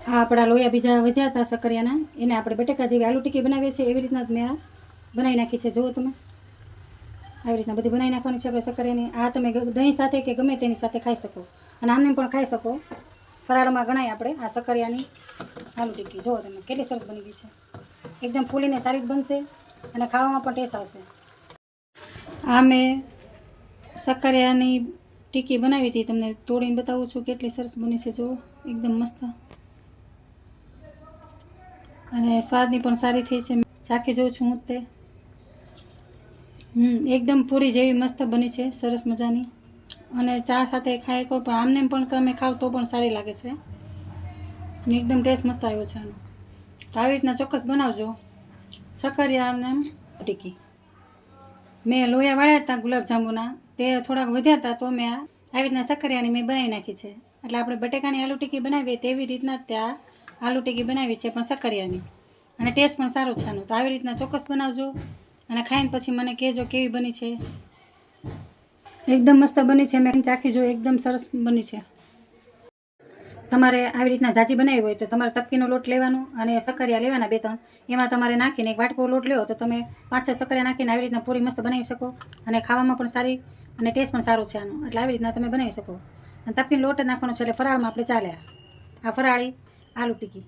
આ આપણા લોયા બીજા વધ્યા હતા સકરિયાના, એને આપણે બટેકા જેવી આલુ ટીકી બનાવીએ છીએ એવી રીતના જ મેં આ બનાવી નાખી છે. જુઓ તમે, આવી રીતના બધી બનાવી નાખવાની છે આપણે સકરિયાની. આ તમે દહીં સાથે કે ગમે તેની સાથે ખાઈ શકો અને આમને પણ ખાઈ શકો. ફરાળમાં ગણાય આપણે આ સકરિયાની આલુ ટીકી. જુઓ તમે કેટલી સરસ બની ગઈ છે, એકદમ ફૂલીને સારી જ બનશે અને ખાવામાં પણ ટેસ્ટ આવશે. આ મેં સકરિયાની ટીકી બનાવી હતી, તમને તોડીને બતાવું છું કેટલી સરસ બની છે. જુઓ એકદમ મસ્ત અને સ્વાદની પણ સારી થઈ છે. ચાખી જોઉં છું હું તે. એકદમ પૂરી જેવી મસ્ત બની છે, સરસ મજાની. અને ચા સાથે ખાય કોઈ પણ આમને પણ તમે ખાવ તો પણ સારી લાગે છે. એકદમ ટેસ્ટ મસ્ત આવ્યો છે આનો. તો આવી રીતના ચોક્કસ બનાવજો સકરિયાને ટીકી. મેં લોયા વાળ્યા હતા ગુલાબજાંબુના, તે થોડાક વધ્યા હતા તો મેં આવી રીતના સકરિયાની મેં બનાવી નાખી છે. એટલે આપણે બટેકાની આલુ ટીકી બનાવીએ તેવી રીતના જ ત્યાં આલુ ટીકી બનાવી છે, પણ સકરિયાની, અને ટેસ્ટ પણ સારો છે આનો. તો આવી રીતના ચોક્કસ બનાવજો અને ખાઈને પછી મને કહેજો કેવી બની છે. એકદમ મસ્ત બની છે, મેં ચાખી જો એકદમ સરસ બની છે. તમારે આવી રીતના જાજી બનાવી હોય તો તમારે તપકીનો લોટ લેવાનો અને સકરિયા લેવાના 2-3, એમાં તમારે નાખીને એક વાટકો લોટ લેવો તો તમે 5-6 સકરિયા નાખીને આવી રીતના પૂરી મસ્ત બનાવી શકો અને ખાવામાં પણ સારી અને ટેસ્ટ પણ સારો છે આનો. એટલે આવી રીતના તમે બનાવી શકો. અને તપકીનો લોટ જ નાખવાનો છે એટલે ફરાળમાં આપણે ચાલે આ ફરાળી આલુ ટીકી.